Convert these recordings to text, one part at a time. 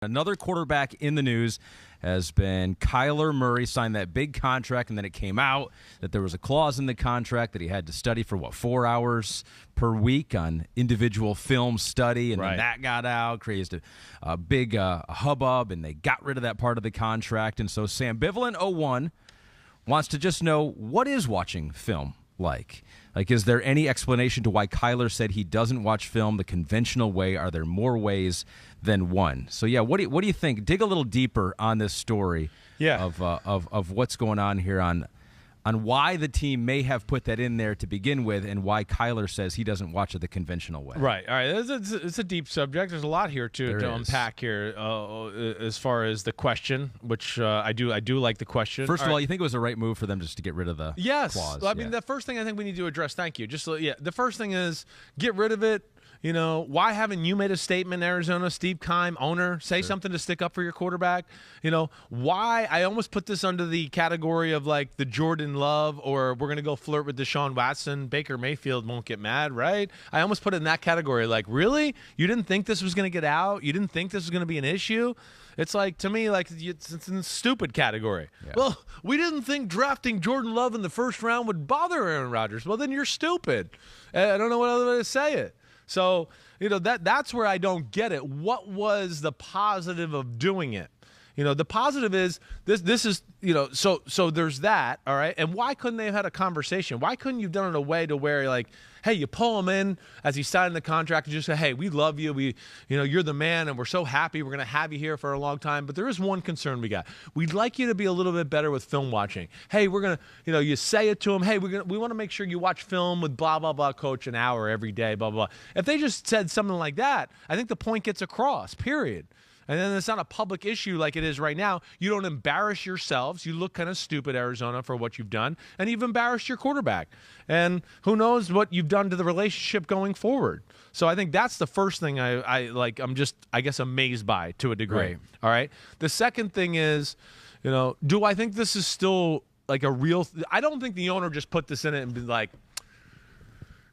Another quarterback in the news has been Kyler Murray. Signed that big contract, and then it came out that there was a clause in the contract that he had to study for, 4 hours per week on individual film study, and then that got out, created a big hubbub, and they got rid of that part of the contract. And so Sambivalent01 wants to just know, what is watching film like? Like, is there any explanation to why Kyler said he doesn't watch film the conventional way? Are there more ways than one? So, yeah, what do you think? Dig a little deeper on this story of what's going on here on why the team may have put that in there to begin with, and why Kyler says he doesn't watch it the conventional way. Right. All right. It's a deep subject. There's a lot here to unpack here as far as the question, which I do like the question. First of all, you think it was the right move for them just to get rid of the clause? I mean, the first thing I think we need to address, thank you. The first thing is get rid of it. You know, why haven't you made a statement, Arizona? Steve Keim, owner, say something to stick up for your quarterback. You know, why? I almost put this under the category of like the Jordan Love, or we're going to go flirt with Deshaun Watson. Baker Mayfield won't get mad, right? I almost put it in that category. Like, really? You didn't think this was going to get out? You didn't think this was going to be an issue? It's like, to me, like it's in the stupid category. Yeah. Well, we didn't think drafting Jordan Love in the first round would bother Aaron Rodgers. Well, then you're stupid. I don't know what other way to say it. So, you know, that's where I don't get it. What was the positive of doing it? You know, the positive is this is, you know, so there's that, all right? And why couldn't they have had a conversation? Why couldn't you have done it in a way to where, like, hey, you pull him in as he's signing the contract and just say, hey, we love you. You're the man, and we're so happy we're going to have you here for a long time. But there is one concern we got. We'd like you to be a little bit better with film watching. Hey, we're going to, you say it to him. Hey, we want to make sure you watch film with blah, blah, blah, coach an hour every day, blah, blah, blah. If they just said something like that, I think the point gets across, period. And then it's not a public issue like it is right now. You don't embarrass yourselves. You look kind of stupid, Arizona, for what you've done. And you've embarrassed your quarterback. And who knows what you've done to the relationship going forward. So I think that's the first thing I'm just, I guess, amazed by to a degree. Right. All right. The second thing is, you know, do I think this is still like a real I don't think the owner just put this in it and be like,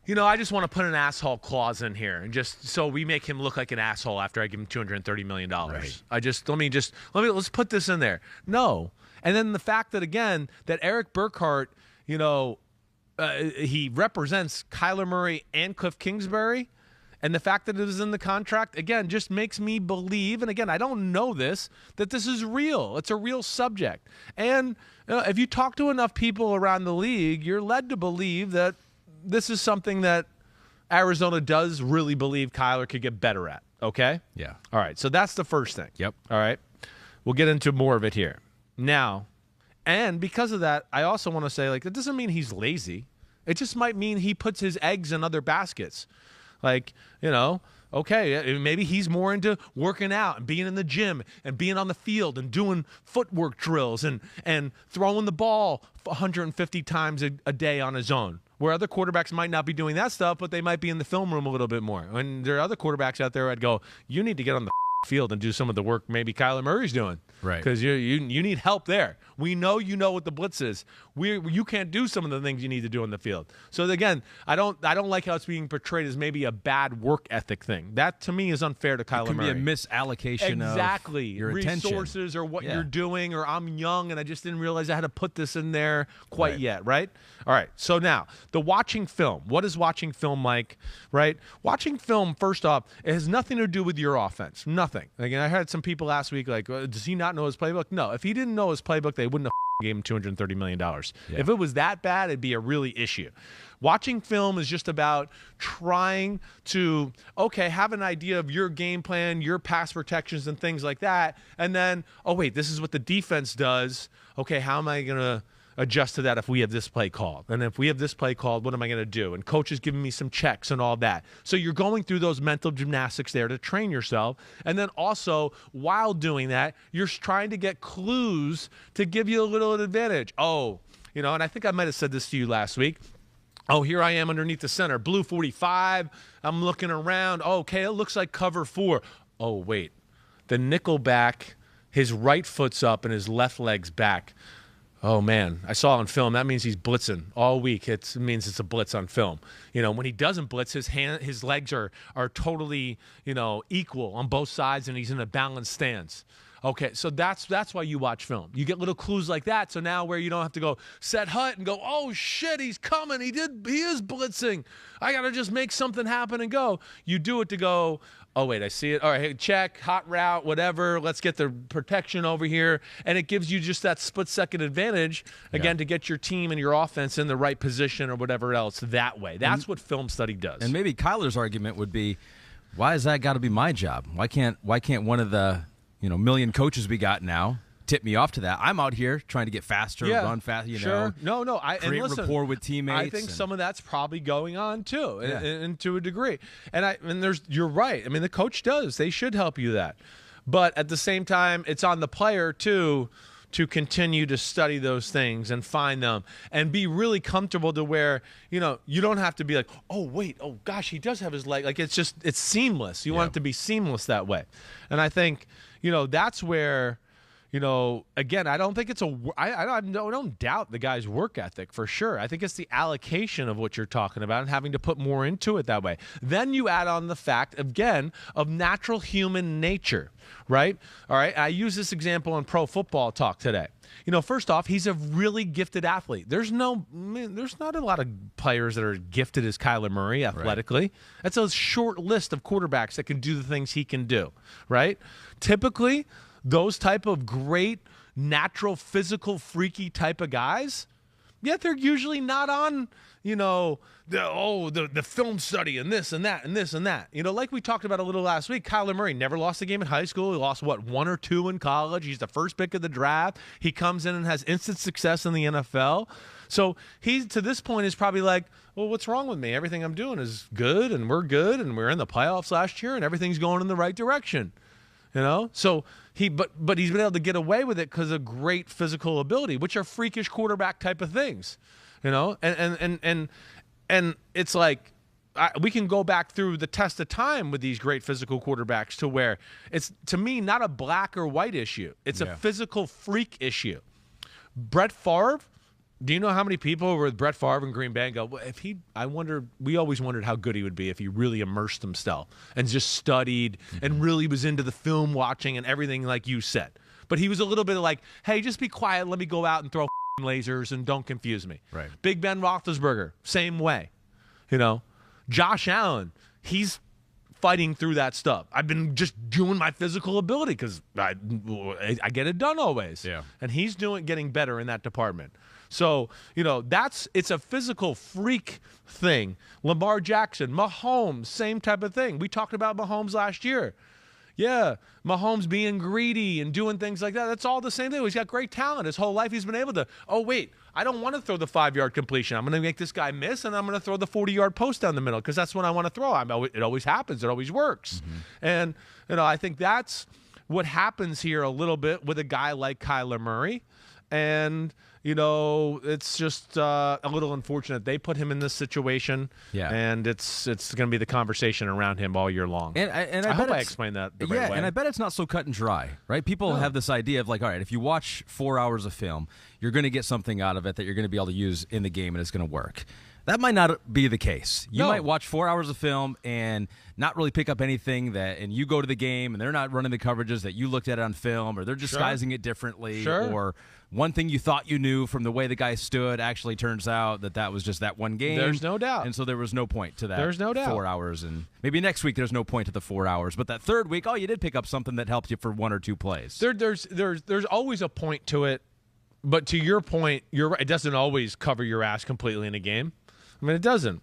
you know, I just want to put an asshole clause in here, and just so we make him look like an asshole after I give him $230 million. Right. Let's put this in there. No. And then the fact that, again, that Eric Burkhart, you know, he represents Kyler Murray and Cliff Kingsbury, and the fact that it was in the contract, again, just makes me believe, and again, I don't know this, that this is real. It's a real subject. And if you talk to enough people around the league, you're led to believe that this is something that Arizona does really believe Kyler could get better at, okay? Yeah. All right, so that's the first thing. Yep. All right? We'll get into more of it here. Now, and because of that, I also want to say, like, it doesn't mean he's lazy. It just might mean he puts his eggs in other baskets. Like, you know, okay, maybe he's more into working out and being in the gym and being on the field and doing footwork drills and throwing the ball 150 times a day on his own. Where other quarterbacks might not be doing that stuff, but they might be in the film room a little bit more. And there are other quarterbacks out there I'd go, you need to get on the field and do some of the work maybe Kyler Murray's doing. Right. Because you need help there. We know you know what the blitz is. You can't do some of the things you need to do on the field. So again, I don't like how it's being portrayed as maybe a bad work ethic thing. That to me is unfair to Kyler Murray. It could be a misallocation of your resources attention. Or what you're doing, or I'm young and I just didn't realize I had to put this in there quite yet, right? All right. So now, the watching film. What is watching film like, right? Watching film, first off, it has nothing to do with your offense. Nothing. Again, I had some people last week like, does he not know his playbook? No. If he didn't know his playbook, they wouldn't have gave him $230 million. Yeah. If it was that bad, it'd be a really issue. Watching film is just about trying to, have an idea of your game plan, your pass protections and things like that. And then, this is what the defense does. Okay, how am I going to adjust to that if we have this play called? And if we have this play called, what am I going to do? And coach is giving me some checks and all that. So you're going through those mental gymnastics there to train yourself. And then also, while doing that, you're trying to get clues to give you a little advantage. And I think I might have said this to you last week. Here I am underneath the center. Blue 45. I'm looking around. Okay, it looks like cover 4. The nickel back, his right foot's up and his left leg's back. Oh, man, I saw on film. That means he's blitzing all week. It means it's a blitz on film. When he doesn't blitz, his legs are totally, equal on both sides, and he's in a balanced stance. Okay, so that's why you watch film. You get little clues like that. So now where you don't have to go set hut and go, oh shit, he's coming. He is blitzing. I gotta just make something happen and go. You do it to go, oh wait, I see it. All right, hey, check, hot route, whatever. Let's get the protection over here. And it gives you just that split-second advantage, again, to get your team and your offense in the right position or whatever else that way. That's what film study does. And maybe Kyler's argument would be, why has that got to be my job? Why can't one of the million coaches we got now tip me off to that? I'm out here trying to get faster, run fast, Sure. No. Create rapport with teammates. I think some of that's probably going on too, and to a degree. And you're right. I mean, the coach does. They should help you that. But at the same time, it's on the player too to continue to study those things and find them and be really comfortable to where, you don't have to be like, oh, wait, oh, gosh, he does have his leg. Like, it's seamless. You want it to be seamless that way. And I think, that's where, again, I don't think I don't doubt the guy's work ethic for sure. I think it's the allocation of what you're talking about and having to put more into it that way. Then you add on the fact, again, of natural human nature, right? All right. I use this example in pro football talk today. First off, he's a really gifted athlete. There's not a lot of players that are gifted as Kyler Murray athletically. Right. That's a short list of quarterbacks that can do the things he can do, right? Typically, those type of great, natural, physical, freaky type of guys, yet they're usually not on, the film study and this and that and this and that. Like we talked about a little last week, Kyler Murray never lost a game in high school. He lost, 1 or 2 in college. He's the first pick of the draft. He comes in and has instant success in the NFL. So he, to this point, is probably like, well, what's wrong with me? Everything I'm doing is good, and we're in the playoffs last year, and everything's going in the right direction. So but he's been able to get away with it because of great physical ability, which are freakish quarterback type of things, and it's like we can go back through the test of time with these great physical quarterbacks to where it's, to me, not a black or white issue. It's a physical freak issue. Brett Favre. Do you know how many people were with Brett Favre in Green Bay and go, well, we always wondered how good he would be if he really immersed himself and just studied and really was into the film watching and everything like you said. But he was a little bit like, hey, just be quiet. Let me go out and throw lasers and don't confuse me. Right. Big Ben Roethlisberger, same way. Josh Allen, he's fighting through that stuff. I've been just doing my physical ability because I get it done always. Yeah. And he's getting better in that department. So, it's a physical freak thing. Lamar Jackson, Mahomes, same type of thing. We talked about Mahomes last year. Yeah, Mahomes being greedy and doing things like that. That's all the same thing. He's got great talent. His whole life he's been able to, oh, wait, I don't want to throw the 5-yard completion. I'm going to make this guy miss, and I'm going to throw the 40-yard post down the middle because that's what I want to throw. It always happens. It always works. And, I think that's what happens here a little bit with a guy like Kyler Murray. And, it's just a little unfortunate. They put him in this situation, and it's going to be the conversation around him all year long. And I hope I explained that the right way. And I bet it's not so cut and dry, right? People have this idea of like, all right, if you watch 4 hours of film, you're going to get something out of it that you're going to be able to use in the game, and it's going to work. That might not be the case. You might watch 4 hours of film and not really pick up anything and you go to the game and they're not running the coverages that you looked at on film, or they're disguising it differently, or one thing you thought you knew from the way the guy stood actually turns out that was just that one game. There's no doubt. And so there was no point to that. There's no doubt. 4 hours. And maybe next week there's no point to the 4 hours. But that third week, you did pick up something that helped you for 1 or 2 plays. There's always a point to it. But to your point, you're right. It doesn't always cover your ass completely in a game. I mean, it doesn't.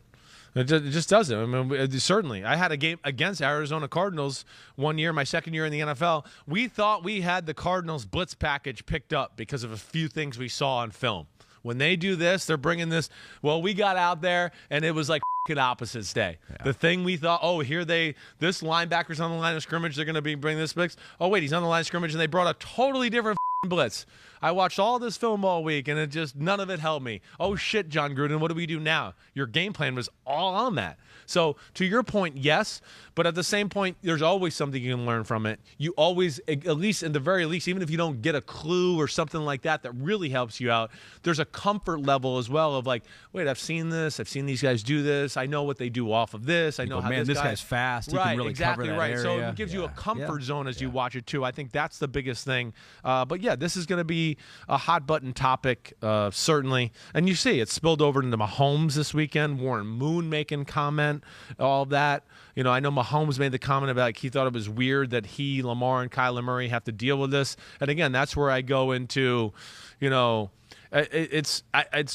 It just doesn't. I mean, certainly. I had a game against Arizona Cardinals one year, my second year in the NFL. We thought we had the Cardinals blitz package picked up because of a few things we saw on film. When they do this, they're bringing this. Well, we got out there, and it was like opposites day. Yeah. The thing we thought, this linebacker's on the line of scrimmage, they're going to be bringing this mix. Oh, wait, he's on the line of scrimmage, and they brought a totally different blitz. I watched all this film all week, and none of it helped me. Oh, shit, John Gruden, what do we do now? Your game plan was all on that. So, to your point, yes, but at the same point, there's always something you can learn from it. You always, at least in the very least, even if you don't get a clue or something like that really helps you out, there's a comfort level as well of like, wait, I've seen this. I've seen these guys do this. I know what they do off of this. I know how this guy's fast. He can really exactly cover that area. So it gives you a comfort zone as you watch it, too. I think that's the biggest thing. But, yeah, this is going to be a hot-button topic, certainly. And you see, it spilled over into Mahomes this weekend, Warren Moon making comment, all of that. You know, I know Mahomes made the comment about like, he thought it was weird that he, Lamar, and Kyler Murray have to deal with this. And, again, that's where I go into, you know, it's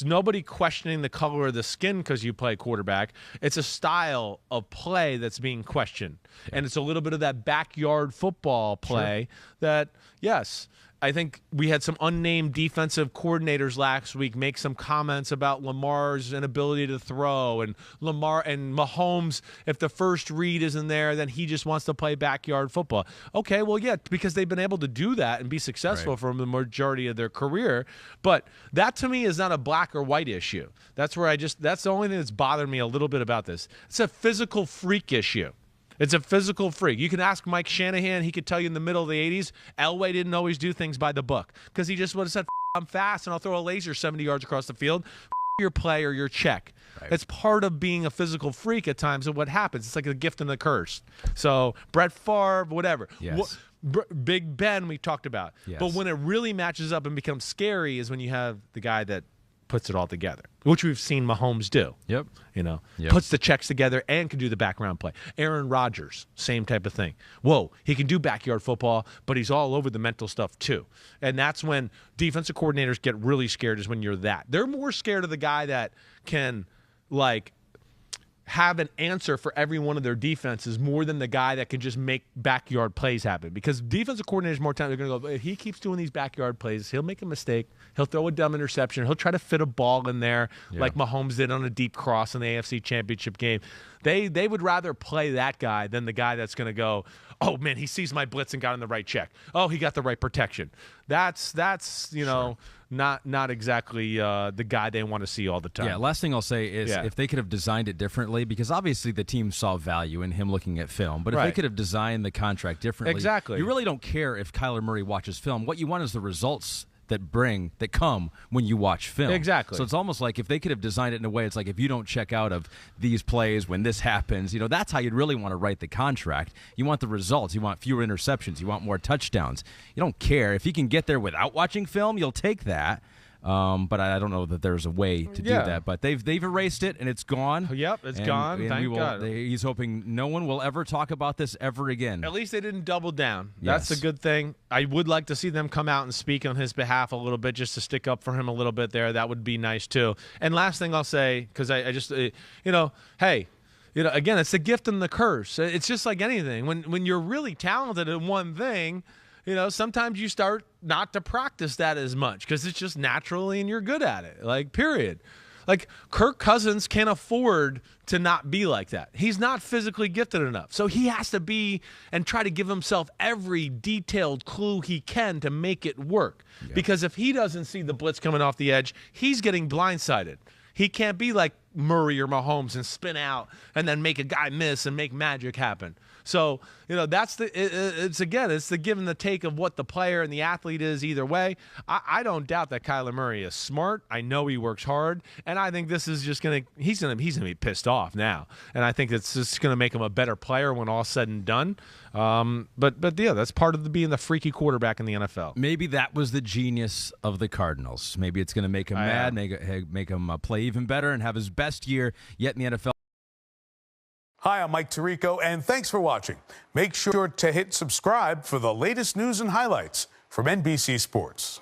nobody questioning the color of the skin because you play quarterback. It's a style of play that's being questioned. Yeah. And it's a little bit of that backyard football play that, yes, I think we had some unnamed defensive coordinators last week make some comments about Lamar's inability to throw, and Lamar and Mahomes, if the first read isn't there, then he just wants to play backyard football. Okay, well, yeah, because they've been able to do that and be successful for the majority of their career. But that to me is not a black or white issue. That's where that's the only thing that's bothered me a little bit about this. It's a physical freak issue. It's a physical freak. You can ask Mike Shanahan. He could tell you in the middle of the 80s, Elway didn't always do things by the book because he just would have said, I'm fast and I'll throw a laser 70 yards across the field. Your play or your check. Right. It's part of being a physical freak at times of what happens. It's like a gift and a curse. So Brett Favre, whatever. Yes. Big Ben we talked about. Yes. But when it really matches up and becomes scary is when you have the guy that puts it all together, which we've seen Mahomes do. Yep. You know, puts the checks together and can do the background play. Aaron Rodgers, same type of thing. Whoa, he can do backyard football, but he's all over the mental stuff too. And that's when defensive coordinators get really scared, is when you're that. They're more scared of the guy that can, like, have an answer for every one of their defenses more than the guy that can just make backyard plays happen. Because defensive coordinators more time, they're going to go, if he keeps doing these backyard plays, he'll make a mistake. He'll throw a dumb interception. He'll try to fit a ball in there like Mahomes did on a deep cross in the AFC Championship game. They would rather play that guy than the guy that's going to go, oh, man, he sees my blitz and got in the right check. Oh, he got the right protection. That's you know, not exactly the guy they want to see all the time. Yeah, last thing I'll say is if they could have designed it differently, because obviously the team saw value in him looking at film, but if they could have designed the contract differently, you really don't care if Kyler Murray watches film. What you want is the results that come when you watch film. Exactly. So it's almost like if they could have designed it in a way, it's like if you don't check out of these plays when this happens, you know, that's how you'd really want to write the contract. You want the results. You want fewer interceptions. You want more touchdowns. You don't care. If you can get there without watching film, you'll take that. But I don't know that there's a way to do that. But they've erased it, and it's gone. Yep, it's gone. Thank God. He's hoping no one will ever talk about this ever again. At least they didn't double down. That's a good thing. I would like to see them come out and speak on his behalf a little bit, just to stick up for him a little bit there. That would be nice, too. And last thing I'll say, because I just, you know, hey, you know, again, it's the gift and the curse. It's just like anything. When you're really talented at one thing, you know, sometimes you start not to practice that as much because it's just naturally and you're good at it, like, period. Like, Kirk Cousins can't afford to not be like that. He's not physically gifted enough. So he has to be and try to give himself every detailed clue he can to make it work. Yeah. Because if he doesn't see the blitz coming off the edge, he's getting blindsided. He can't be like Murray or Mahomes and spin out and then make a guy miss and make magic happen. So, you know, that's it's the give and the take of what the player and the athlete is either way. I don't doubt that Kyler Murray is smart. I know he works hard, and I think this is just he's gonna be pissed off now, and I think it's just gonna make him a better player when all's said and done. But yeah, that's part of being the freaky quarterback in the NFL. Maybe that was the genius of the Cardinals. Maybe it's gonna make him mad, make him play even better, and have his best year yet in the NFL. Hi, I'm Mike Tirico, and thanks for watching. Make sure to hit subscribe for the latest news and highlights from NBC Sports.